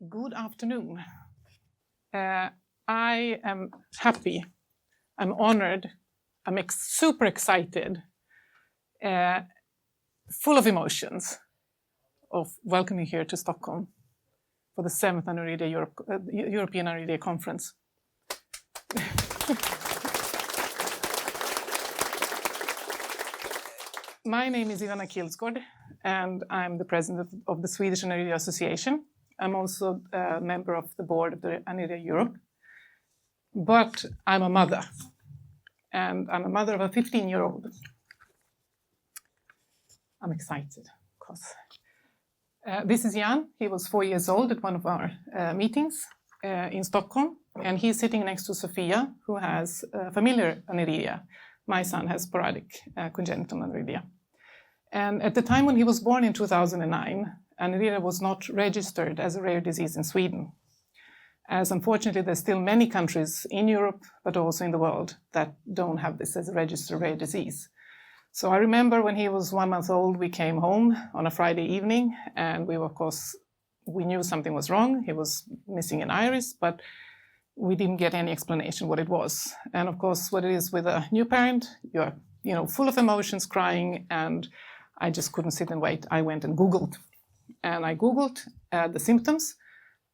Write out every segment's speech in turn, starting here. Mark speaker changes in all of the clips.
Speaker 1: Good afternoon. I am happy, I'm honored, I'm super excited, full of emotions of welcoming here to Stockholm for the 7th Aniridia Europe, European Aniridia Conference. My name is Ivana Kildsgaard, and I'm the president of the Swedish Aniridia Association. I'm also a member of the board of the Aniridia Europe. But I'm a mother, and I'm a mother of a 15-year-old. I'm excited, of course. This is Jan. He was 4 years old at one of our meetings in Stockholm, and he's sitting next to Sofia, who has familiar aniridia. My son has sporadic congenital aniridia. And at the time when he was born in 2009, aniridia was not registered as a rare disease in Sweden, as unfortunately there's still many countries in Europe, but also in the world, that don't have this as a registered rare disease. So I remember when he was 1 month old, we came home on a Friday evening, and we were, of course, we knew something was wrong. He was missing an iris, but we didn't get any explanation what it was. And of course, what it is with a new parent, you're full of emotions, crying, and I just couldn't sit and wait. I went and Googled, and I Googled the symptoms,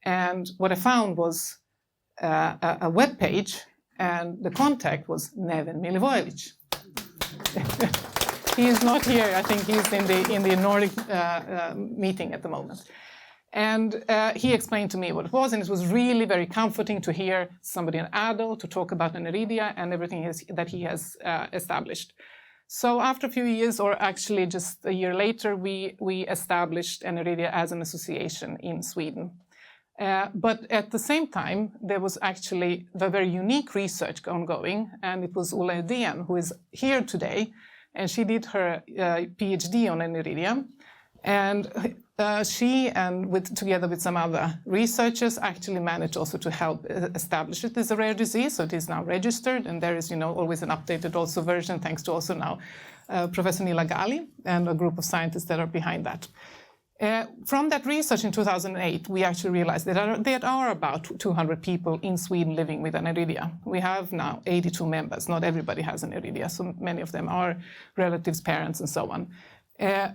Speaker 1: and what I found was a web page, and the contact was Neven Milivojevic. He is not here. I think he's in the Nordic meeting at the moment. And he explained to me what it was, and it was really very comforting to hear somebody, an adult, to talk about aniridia and everything that he has established. So after a few years, or actually just a year later, we established Aniridia as an association in Sweden. But at the same time, there was actually a very unique research ongoing, and it was Ulla Edén, who is here today, and she did her PhD on aniridia. And she, together with some other researchers, actually managed also to help establish it as a rare disease. So it is now registered, and there is, always an updated also version, thanks to also now Professor Nila Gali and a group of scientists that are behind that. From that research in 2008, we actually realized that there are about 200 people in Sweden living with aniridia. We have now 82 members. Not everybody has aniridia, so many of them are relatives, parents, and so on.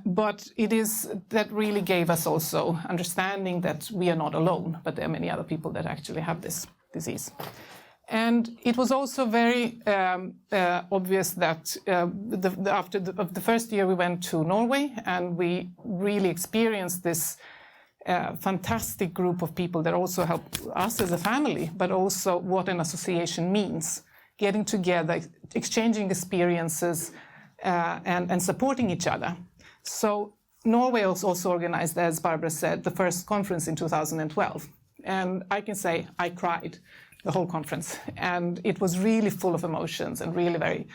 Speaker 1: But it is that really gave us also understanding that we are not alone, but there are many other people that actually have this disease. And it was also very obvious that after the first year we went to Norway, and we really experienced this fantastic group of people that also helped us as a family, but also what an association means, getting together, exchanging experiences, and supporting each other. So Norway was also organized, as Barbara said, the first conference in 2012. And I can say I cried the whole conference. And it was really full of emotions and really very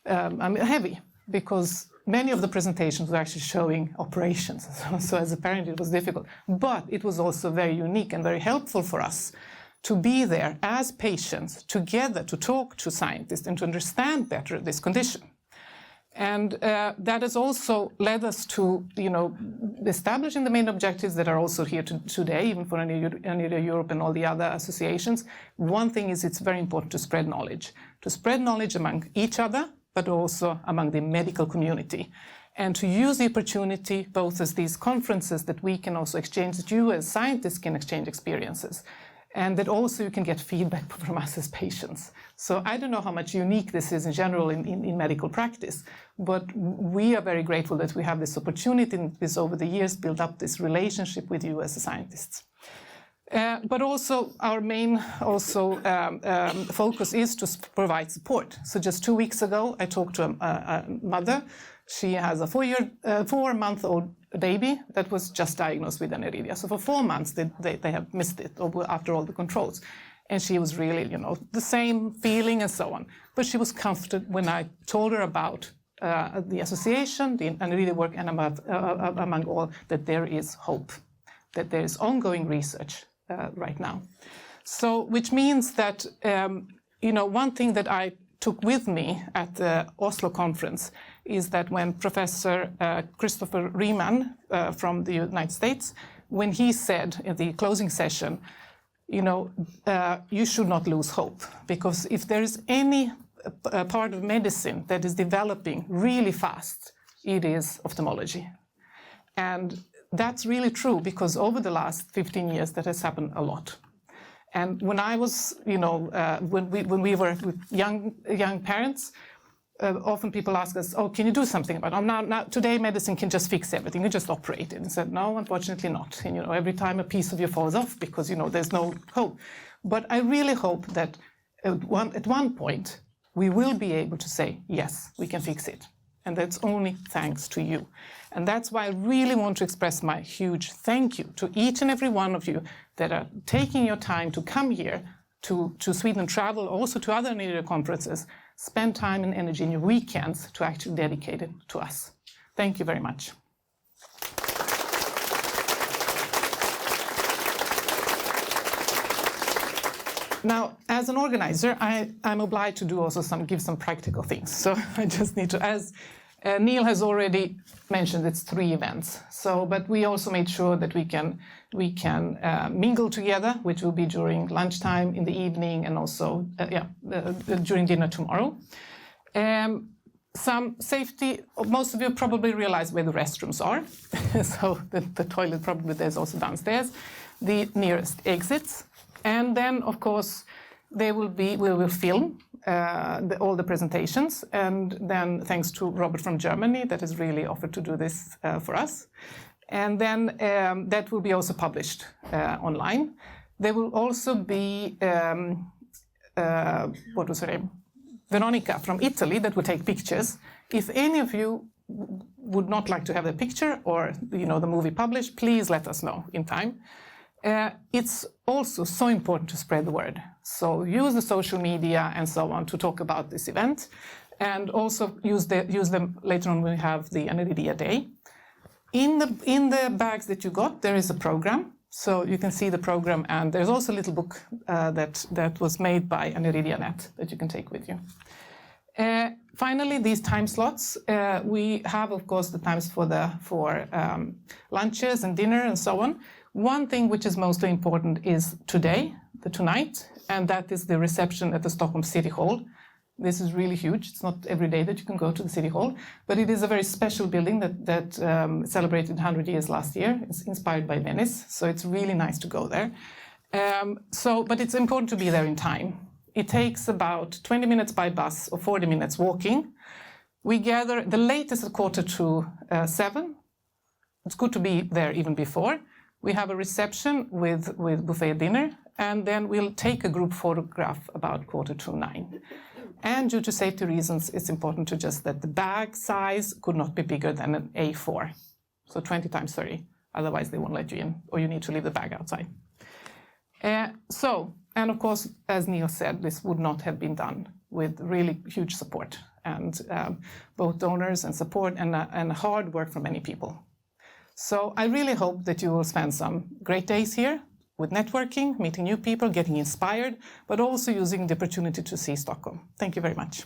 Speaker 1: heavy, because many of the presentations were actually showing operations. So as a parent, it was difficult. But it was also very unique and very helpful for us to be there as patients together to talk to scientists and to understand better this condition. And that has also led us to, establishing the main objectives that are also here today, even for Aniridia Europe and all the other associations. One thing is it's very important to spread knowledge among each other, but also among the medical community. And to use the opportunity, both as these conferences, that we can also exchange, that you as scientists can exchange experiences, and that also you can get feedback from us as patients. So I don't know how much unique this is in general in medical practice, but we are very grateful that we have this opportunity and this over the years build up this relationship with you as scientists. But also our main focus is to provide support. So just 2 weeks ago, I talked to a mother. She has a 4-month-old baby that was just diagnosed with aniridia. So for 4 months, they have missed it after all the controls. And she was really, the same feeling and so on. But she was comforted when I told her about the association, the Aniridia work, and among all, that there is hope, that there is ongoing research right now. So, which means that, one thing that I took with me at the Oslo conference is that when Professor Christopher Riemann from the United States when he said in the closing session, you know, you should not lose hope, because if there is any part of medicine that is developing really fast, it is ophthalmology. And that's really true, because over the last 15 years, that has happened a lot. And when I was, you know, when we were with young parents, often people ask us, oh, can you do something about it? Now, today medicine can just fix everything, you just operate it. And said, no, unfortunately not. And, you know, every time a piece of you falls off because, you know, there's no hope. But I really hope that at one point, we will be able to say, yes, we can fix it. And that's only thanks to you. And that's why I really want to express my huge thank you to each and every one of you that are taking your time to come here to Sweden, travel also to other Aniridia conferences, spend time and energy in your weekends to actually dedicate it to us. Thank you very much. Now, as an organizer, I'm obliged to do also give some practical things. So I just need to, as Neil has already mentioned, it's 3 events. So, but we also made sure that we can mingle together, which will be during lunchtime in the evening, and also during dinner tomorrow. Some safety. Most of you probably realize where the restrooms are. So the toilet probably there's also downstairs, the nearest exits. And then, of course, we will film all the presentations. And then, thanks to Robert from Germany, that has really offered to do this for us. And then that will be also published online. There will also be, what was her name? Veronica from Italy that will take pictures. If any of you would not like to have the picture or, you know, the movie published, please let us know in time. It's also so important to spread the word. So use the social media and so on to talk about this event, and also use them later on when we have the Aniridia Day. In the bags that you got, there is a program, so you can see the program, and there's also a little book that was made by ANIRIDIA-NET that you can take with you. Finally, these time slots, we have, of course, the times for lunches and dinner and so on. One thing which is mostly important is tonight, and that is the reception at the Stockholm City Hall. This is really huge. It's not every day that you can go to the City Hall, but it is a very special building that celebrated 100 years last year. It's inspired by Venice, so it's really nice to go there. But it's important to be there in time. It takes about 20 minutes by bus or 40 minutes walking. We gather the latest at 6:45. It's good to be there even before. We have a reception with buffet dinner, and then we'll take a group photograph about 8:45. And due to safety reasons, it's important to just that the bag size could not be bigger than an A4, so 20 times 30. Otherwise, they won't let you in, or you need to leave the bag outside. And of course, as Neil said, this would not have been done with really huge support, and both donors and support and hard work from many people. So I really hope that you will spend some great days here with networking, meeting new people, getting inspired, but also using the opportunity to see Stockholm. Thank you very much.